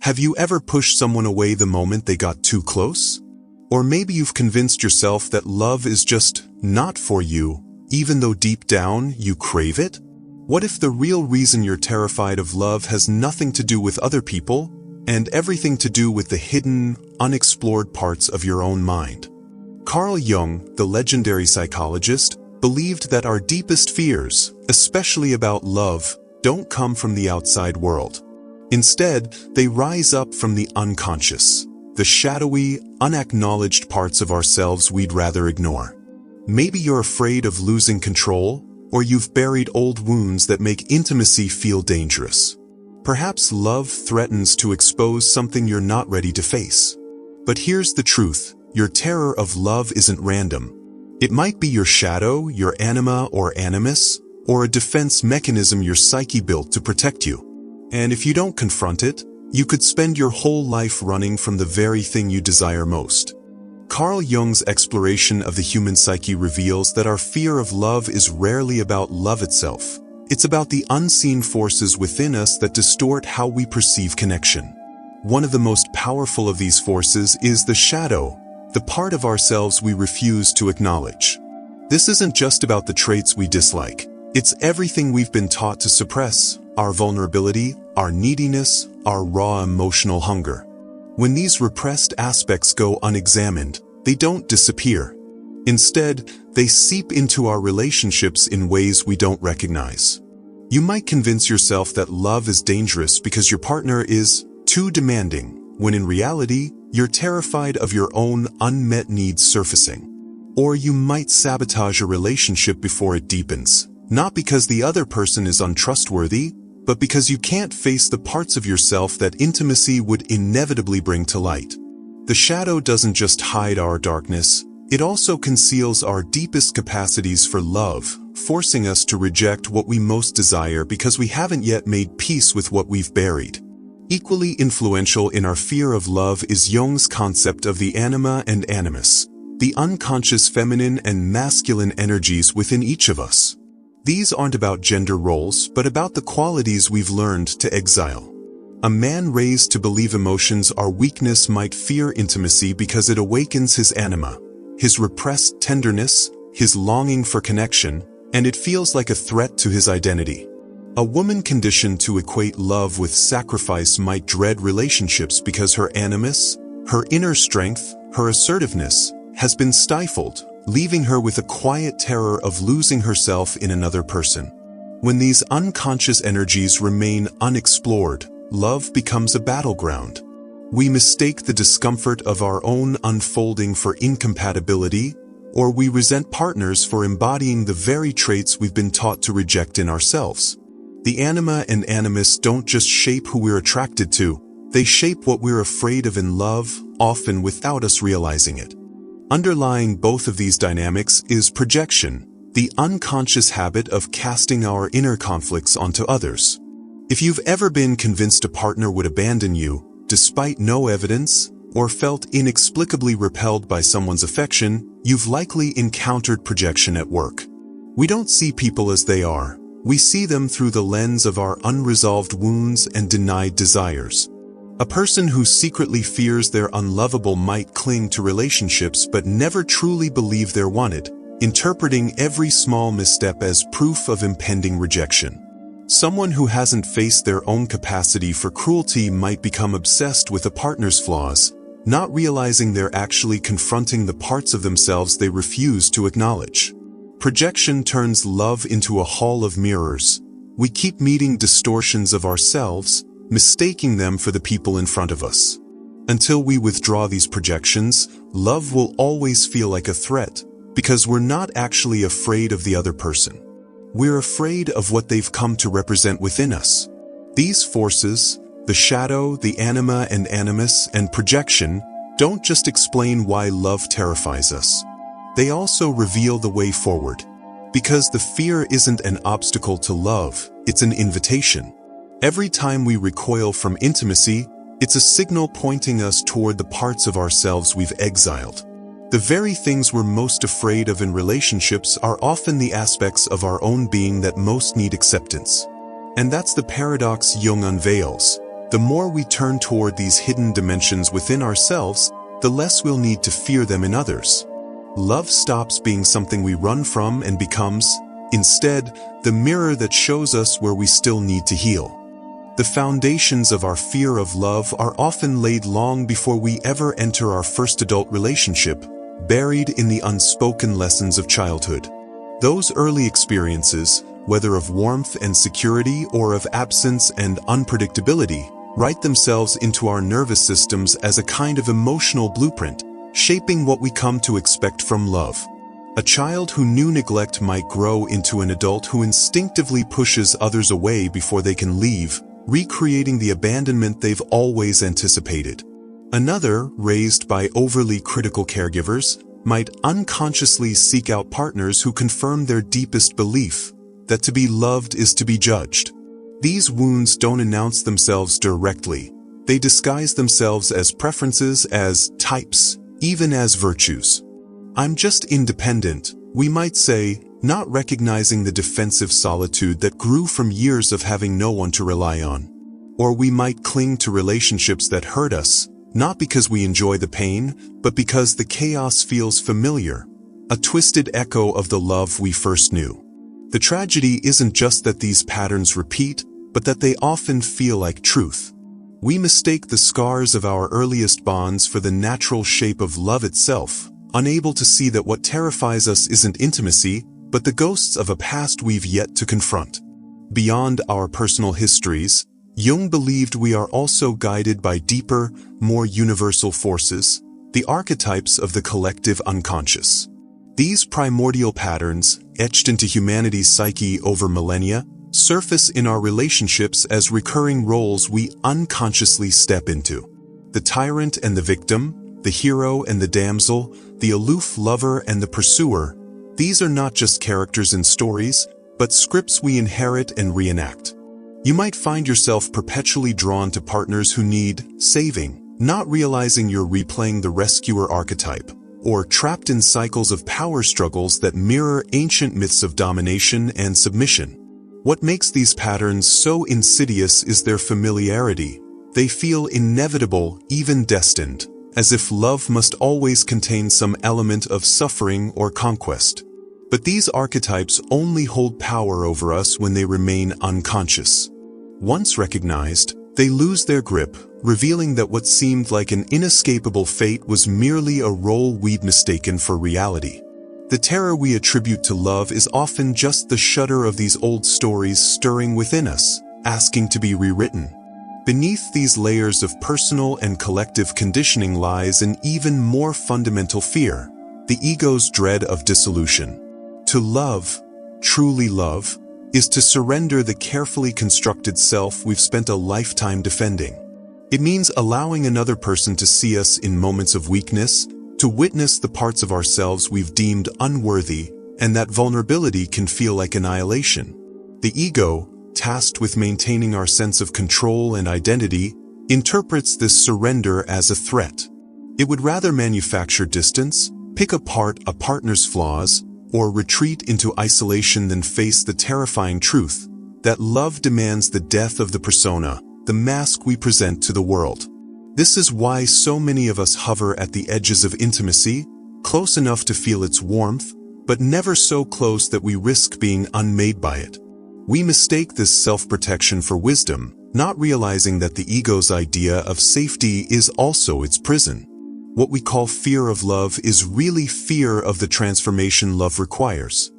Have you ever pushed someone away the moment they got too close? Or maybe you've convinced yourself that love is just not for you, even though deep down you crave it? What if the real reason you're terrified of love has nothing to do with other people, and everything to do with the hidden, unexplored parts of your own mind? Carl Jung, the legendary psychologist, believed that our deepest fears, especially about love, don't come from the outside world. Instead, they rise up from the unconscious, the shadowy, unacknowledged parts of ourselves we'd rather ignore. Maybe you're afraid of losing control, or you've buried old wounds that make intimacy feel dangerous. Perhaps love threatens to expose something you're not ready to face. But here's the truth, your terror of love isn't random. It might be your shadow, your anima or animus, or a defense mechanism your psyche built to protect you. And if you don't confront it, you could spend your whole life running from the very thing you desire most. Carl Jung's exploration of the human psyche reveals that our fear of love is rarely about love itself. It's about the unseen forces within us that distort how we perceive connection. One of the most powerful of these forces is the shadow, the part of ourselves we refuse to acknowledge. This isn't just about the traits we dislike. It's everything we've been taught to suppress, our vulnerability, our neediness, our raw emotional hunger. When these repressed aspects go unexamined, they don't disappear. Instead, they seep into our relationships in ways we don't recognize. You might convince yourself that love is dangerous because your partner is too demanding, when in reality, you're terrified of your own unmet needs surfacing. Or you might sabotage a relationship before it deepens, not because the other person is untrustworthy, but because you can't face the parts of yourself that intimacy would inevitably bring to light. The shadow doesn't just hide our darkness, it also conceals our deepest capacities for love, forcing us to reject what we most desire because we haven't yet made peace with what we've buried. Equally influential in our fear of love is Jung's concept of the anima and animus, the unconscious feminine and masculine energies within each of us. These aren't about gender roles, but about the qualities we've learned to exile. A man raised to believe emotions are weakness might fear intimacy because it awakens his anima, his repressed tenderness, his longing for connection, and it feels like a threat to his identity. A woman conditioned to equate love with sacrifice might dread relationships because her animus, her inner strength, her assertiveness, has been stifled, leaving her with a quiet terror of losing herself in another person. When these unconscious energies remain unexplored, love becomes a battleground. We mistake the discomfort of our own unfolding for incompatibility, or we resent partners for embodying the very traits we've been taught to reject in ourselves. The anima and animus don't just shape who we're attracted to, they shape what we're afraid of in love, often without us realizing it. Underlying both of these dynamics is projection, the unconscious habit of casting our inner conflicts onto others. If you've ever been convinced a partner would abandon you, despite no evidence, or felt inexplicably repelled by someone's affection, you've likely encountered projection at work. We don't see people as they are. We see them through the lens of our unresolved wounds and denied desires. A person who secretly fears they're unlovable might cling to relationships but never truly believe they're wanted, interpreting every small misstep as proof of impending rejection. Someone who hasn't faced their own capacity for cruelty might become obsessed with a partner's flaws, not realizing they're actually confronting the parts of themselves they refuse to acknowledge. Projection turns love into a hall of mirrors. We keep meeting distortions of ourselves, mistaking them for the people in front of us. Until we withdraw these projections, love will always feel like a threat, because we're not actually afraid of the other person. We're afraid of what they've come to represent within us. These forces, the shadow, the anima and animus, and projection, don't just explain why love terrifies us. They also reveal the way forward. Because the fear isn't an obstacle to love, it's an invitation. Every time we recoil from intimacy, it's a signal pointing us toward the parts of ourselves we've exiled. The very things we're most afraid of in relationships are often the aspects of our own being that most need acceptance. And that's the paradox Jung unveils. The more we turn toward these hidden dimensions within ourselves, the less we'll need to fear them in others. Love stops being something we run from and becomes, instead, the mirror that shows us where we still need to heal. The foundations of our fear of love are often laid long before we ever enter our first adult relationship, buried in the unspoken lessons of childhood. Those early experiences, whether of warmth and security or of absence and unpredictability, write themselves into our nervous systems as a kind of emotional blueprint, shaping what we come to expect from love. A child who knew neglect might grow into an adult who instinctively pushes others away before they can leave, recreating the abandonment they've always anticipated. Another, raised by overly critical caregivers, might unconsciously seek out partners who confirm their deepest belief that to be loved is to be judged. These wounds don't announce themselves directly. They disguise themselves as preferences, as types, even as virtues. "I'm just independent," we might say, not recognizing the defensive solitude that grew from years of having no one to rely on. Or we might cling to relationships that hurt us, not because we enjoy the pain, but because the chaos feels familiar, a twisted echo of the love we first knew. The tragedy isn't just that these patterns repeat, but that they often feel like truth. We mistake the scars of our earliest bonds for the natural shape of love itself, unable to see that what terrifies us isn't intimacy, but the ghosts of a past we've yet to confront. Beyond our personal histories, Jung believed we are also guided by deeper, more universal forces, the archetypes of the collective unconscious. These primordial patterns, etched into humanity's psyche over millennia, surface in our relationships as recurring roles we unconsciously step into. The tyrant and the victim, the hero and the damsel, the aloof lover and the pursuer, these are not just characters in stories, but scripts we inherit and reenact. You might find yourself perpetually drawn to partners who need saving, not realizing you're replaying the rescuer archetype, or trapped in cycles of power struggles that mirror ancient myths of domination and submission. What makes these patterns so insidious is their familiarity. They feel inevitable, even destined, as if love must always contain some element of suffering or conquest. But these archetypes only hold power over us when they remain unconscious. Once recognized, they lose their grip, revealing that what seemed like an inescapable fate was merely a role we'd mistaken for reality. The terror we attribute to love is often just the shudder of these old stories stirring within us, asking to be rewritten. Beneath these layers of personal and collective conditioning lies an even more fundamental fear, the ego's dread of dissolution. To love, truly love, is to surrender the carefully constructed self we've spent a lifetime defending. It means allowing another person to see us in moments of weakness, to witness the parts of ourselves we've deemed unworthy, and that vulnerability can feel like annihilation. The ego, tasked with maintaining our sense of control and identity, interprets this surrender as a threat. It would rather manufacture distance, pick apart a partner's flaws, or retreat into isolation than face the terrifying truth that love demands the death of the persona, the mask we present to the world. This is why so many of us hover at the edges of intimacy, close enough to feel its warmth, but never so close that we risk being unmade by it. We mistake this self-protection for wisdom, not realizing that the ego's idea of safety is also its prison. What we call fear of love is really fear of the transformation love requires.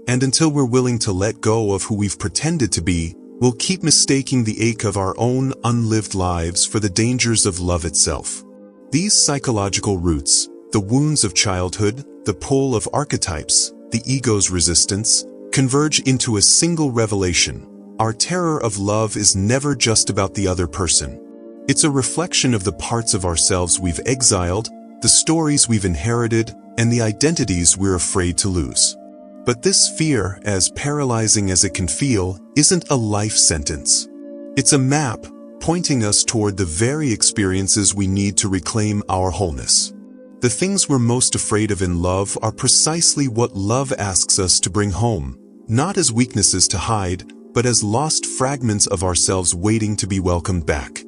And until we're willing to let go of who we've pretended to be, we'll keep mistaking the ache of our own unlived lives for the dangers of love itself. These psychological roots, the wounds of childhood, the pull of archetypes, the ego's resistance, converge into a single revelation. Our terror of love is never just about the other person. It's a reflection of the parts of ourselves we've exiled, the stories we've inherited, and the identities we're afraid to lose. But this fear, as paralyzing as it can feel, isn't a life sentence. It's a map pointing us toward the very experiences we need to reclaim our wholeness. The things we're most afraid of in love are precisely what love asks us to bring home, not as weaknesses to hide, but as lost fragments of ourselves waiting to be welcomed back.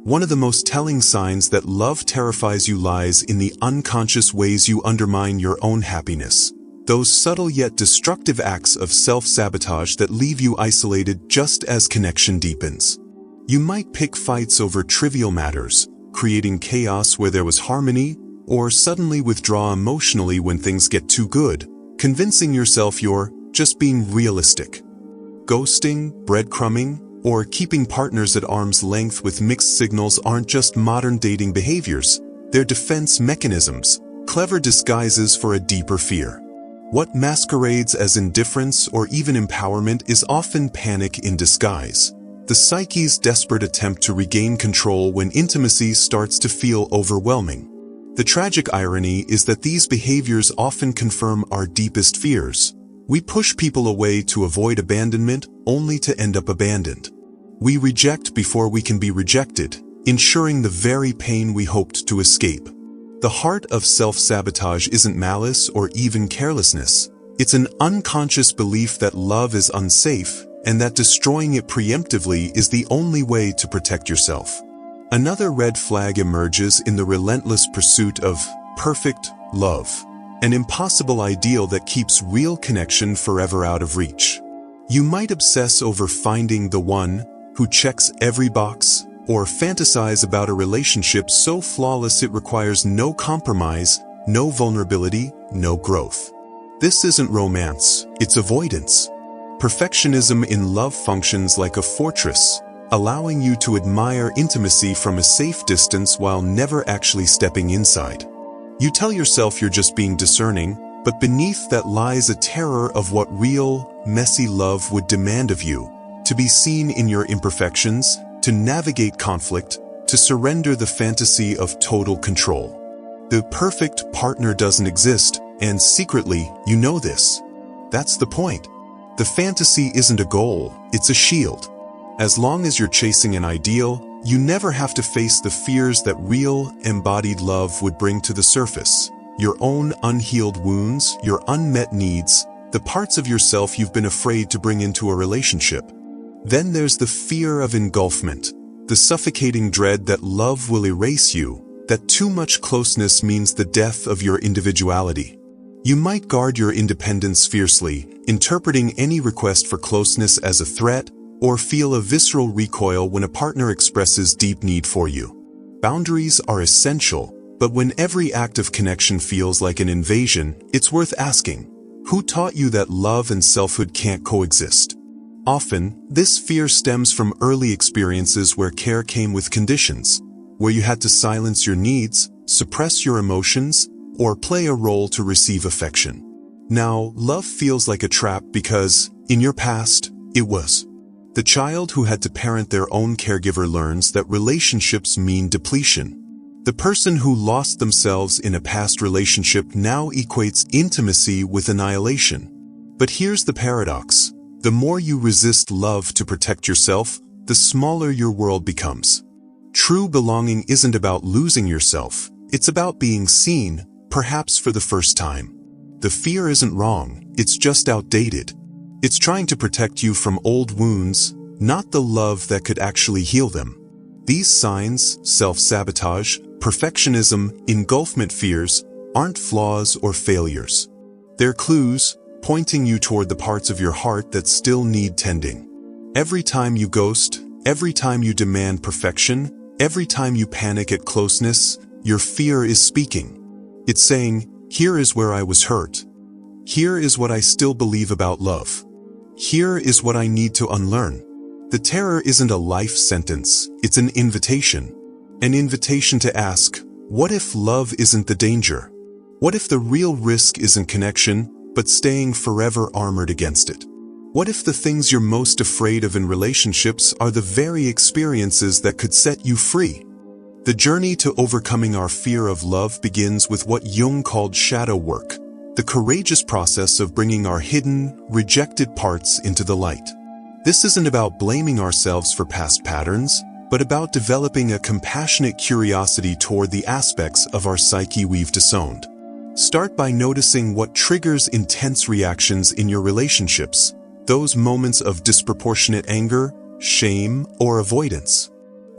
One of the most telling signs that love terrifies you lies in the unconscious ways you undermine your own happiness. Those subtle yet destructive acts of self-sabotage that leave you isolated just as connection deepens. You might pick fights over trivial matters, creating chaos where there was harmony, or suddenly withdraw emotionally when things get too good, convincing yourself you're just being realistic. Ghosting, breadcrumbing, or keeping partners at arm's length with mixed signals aren't just modern dating behaviors, they're defense mechanisms, clever disguises for a deeper fear. What masquerades as indifference or even empowerment is often panic in disguise, the psyche's desperate attempt to regain control when intimacy starts to feel overwhelming. The tragic irony is that these behaviors often confirm our deepest fears. We push people away to avoid abandonment, only to end up abandoned. We reject before we can be rejected, ensuring the very pain we hoped to escape. The heart of self-sabotage isn't malice or even carelessness. It's an unconscious belief that love is unsafe, and that destroying it preemptively is the only way to protect yourself. Another red flag emerges in the relentless pursuit of perfect love, an impossible ideal that keeps real connection forever out of reach. You might obsess over finding the one who checks every box, or fantasize about a relationship so flawless it requires no compromise, no vulnerability, no growth. This isn't romance, it's avoidance. Perfectionism in love functions like a fortress, allowing you to admire intimacy from a safe distance while never actually stepping inside. You tell yourself you're just being discerning, but beneath that lies a terror of what real, messy love would demand of you: to be seen in your imperfections, to navigate conflict, to surrender the fantasy of total control. The perfect partner doesn't exist, and secretly, you know this. That's the point. The fantasy isn't a goal, it's a shield. As long as you're chasing an ideal, you never have to face the fears that real, embodied love would bring to the surface. Your own unhealed wounds, your unmet needs, the parts of yourself you've been afraid to bring into a relationship. Then there's the fear of engulfment, the suffocating dread that love will erase you, that too much closeness means the death of your individuality. You might guard your independence fiercely, interpreting any request for closeness as a threat, or feel a visceral recoil when a partner expresses deep need for you. Boundaries are essential, but when every act of connection feels like an invasion, it's worth asking, who taught you that love and selfhood can't coexist? Often, this fear stems from early experiences where care came with conditions, where you had to silence your needs, suppress your emotions, or play a role to receive affection. Now, love feels like a trap because, in your past, it was. The child who had to parent their own caregiver learns that relationships mean depletion. The person who lost themselves in a past relationship now equates intimacy with annihilation. But here's the paradox. The more you resist love to protect yourself, the smaller your world becomes. True belonging isn't about losing yourself, it's about being seen, perhaps for the first time. The fear isn't wrong, it's just outdated. It's trying to protect you from old wounds, not the love that could actually heal them. These signs, self-sabotage, perfectionism, engulfment fears, aren't flaws or failures. They're clues, pointing you toward the parts of your heart that still need tending. Every time you ghost, every time you demand perfection, every time you panic at closeness, your fear is speaking. It's saying, here is where I was hurt. Here is what I still believe about love. Here is what I need to unlearn. The terror isn't a life sentence, it's an invitation. An invitation to ask, what if love isn't the danger? What if the real risk isn't connection, but staying forever armored against it? What if the things you're most afraid of in relationships are the very experiences that could set you free? The journey to overcoming our fear of love begins with what Jung called shadow work, the courageous process of bringing our hidden, rejected parts into the light. This isn't about blaming ourselves for past patterns, but about developing a compassionate curiosity toward the aspects of our psyche we've disowned. Start by noticing what triggers intense reactions in your relationships, those moments of disproportionate anger, shame, or avoidance.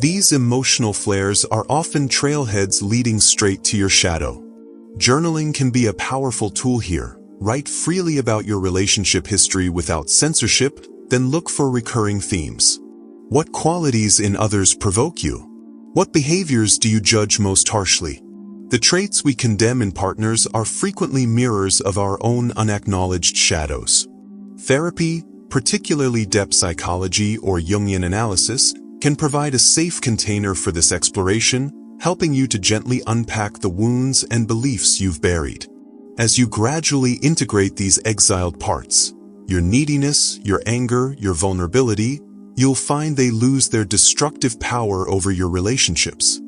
These emotional flares are often trailheads leading straight to your shadow. Journaling can be a powerful tool here. Write freely about your relationship history without censorship, then look for recurring themes. What qualities in others provoke you? What behaviors do you judge most harshly? The traits we condemn in partners are frequently mirrors of our own unacknowledged shadows. Therapy, particularly depth psychology or Jungian analysis, can provide a safe container for this exploration, helping you to gently unpack the wounds and beliefs you've buried. As you gradually integrate these exiled parts, your neediness, your anger, your vulnerability, you'll find they lose their destructive power over your relationships.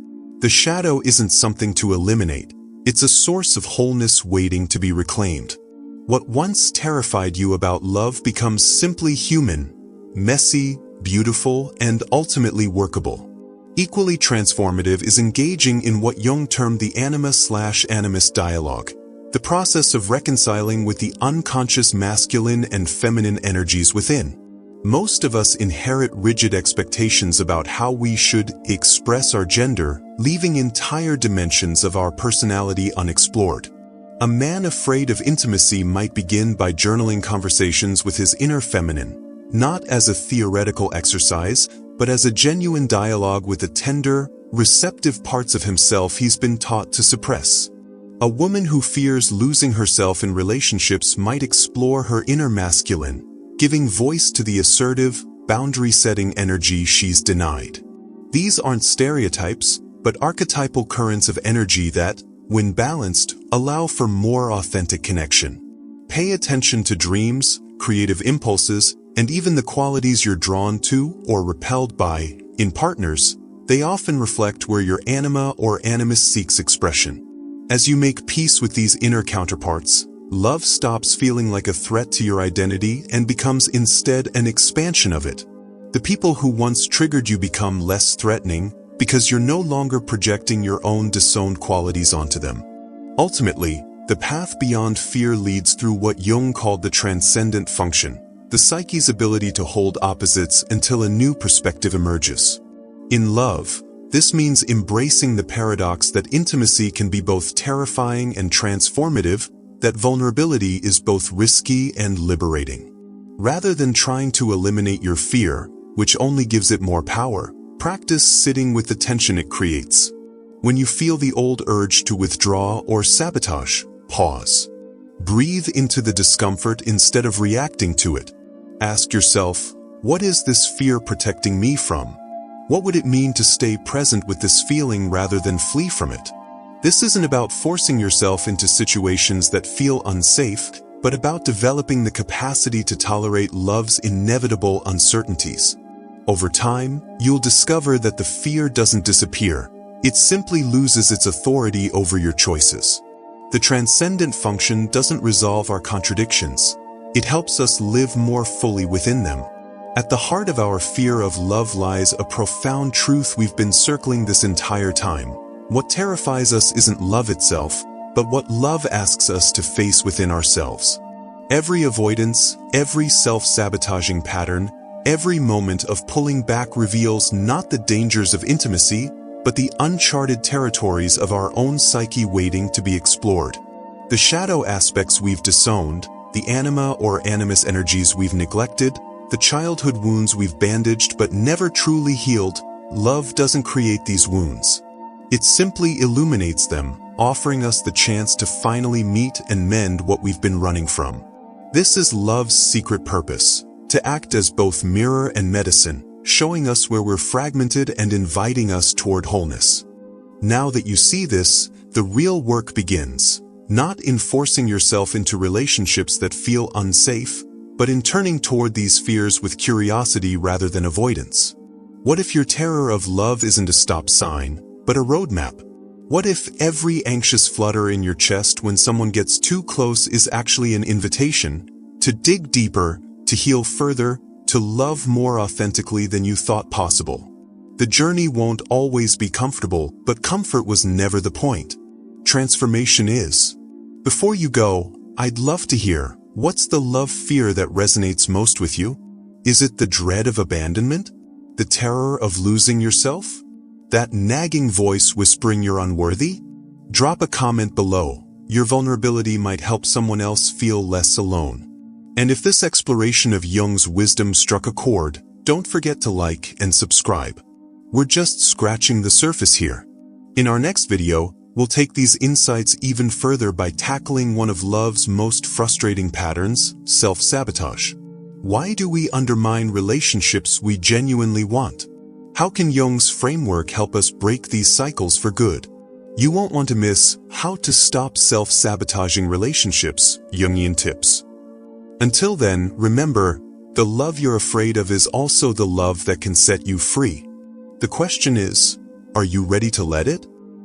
The shadow isn't something to eliminate, it's a source of wholeness waiting to be reclaimed. What once terrified you about love becomes simply human, messy, beautiful, and ultimately workable. Equally transformative is engaging in what Jung termed the anima/animus dialogue, the process of reconciling with the unconscious masculine and feminine energies within. Most of us inherit rigid expectations about how we should express our gender, leaving entire dimensions of our personality unexplored. A man afraid of intimacy might begin by journaling conversations with his inner feminine, not as a theoretical exercise, but as a genuine dialogue with the tender, receptive parts of himself he's been taught to suppress. A woman who fears losing herself in relationships might explore her inner masculine, giving voice to the assertive, boundary-setting energy she's denied. These aren't stereotypes, but archetypal currents of energy that, when balanced, allow for more authentic connection. Pay attention to dreams, creative impulses, and even the qualities you're drawn to or repelled by. In partners, they often reflect where your anima or animus seeks expression. As you make peace with these inner counterparts, love stops feeling like a threat to your identity and becomes instead an expansion of it. The people who once triggered you become less threatening because you're no longer projecting your own disowned qualities onto them. Ultimately, the path beyond fear leads through what Jung called the transcendent function, the psyche's ability to hold opposites until a new perspective emerges. In love, this means embracing the paradox that intimacy can be both terrifying and transformative, that vulnerability is both risky and liberating. Rather than trying to eliminate your fear, which only gives it more power, practice sitting with the tension it creates. When you feel the old urge to withdraw or sabotage, pause. Breathe into the discomfort instead of reacting to it. Ask yourself, what is this fear protecting me from? What would it mean to stay present with this feeling rather than flee from it? This isn't about forcing yourself into situations that feel unsafe, but about developing the capacity to tolerate love's inevitable uncertainties. Over time, you'll discover that the fear doesn't disappear. It simply loses its authority over your choices. The transcendent function doesn't resolve our contradictions. It helps us live more fully within them. At the heart of our fear of love lies a profound truth we've been circling this entire time. What terrifies us isn't love itself, but what love asks us to face within ourselves. Every avoidance, every self-sabotaging pattern, every moment of pulling back reveals not the dangers of intimacy, but the uncharted territories of our own psyche waiting to be explored. The shadow aspects we've disowned, the anima or animus energies we've neglected, the childhood wounds we've bandaged but never truly healed, love doesn't create these wounds. It simply illuminates them, offering us the chance to finally meet and mend what we've been running from. This is love's secret purpose, to act as both mirror and medicine, showing us where we're fragmented and inviting us toward wholeness. Now that you see this, the real work begins. Not in forcing yourself into relationships that feel unsafe, but in turning toward these fears with curiosity rather than avoidance. What if your terror of love isn't a stop sign, but a roadmap? What if every anxious flutter in your chest when someone gets too close is actually an invitation to dig deeper, to heal further, to love more authentically than you thought possible? The journey won't always be comfortable, but comfort was never the point. Transformation is. Before you go, I'd love to hear, what's the love fear that resonates most with you? Is it the dread of abandonment? The terror of losing yourself? That nagging voice whispering you're unworthy? Drop a comment below. Your vulnerability might help someone else feel less alone. And if this exploration of Jung's wisdom struck a chord, don't forget to like and subscribe. We're just scratching the surface here. In our next video, we'll take these insights even further by tackling one of love's most frustrating patterns, self-sabotage. Why do we undermine relationships we genuinely want? How can Jung's framework help us break these cycles for good? You won't want to miss How to Stop Self-Sabotaging Relationships, Jungian Tips. Until then, remember, the love you're afraid of is also the love that can set you free. The question is, are you ready to let it?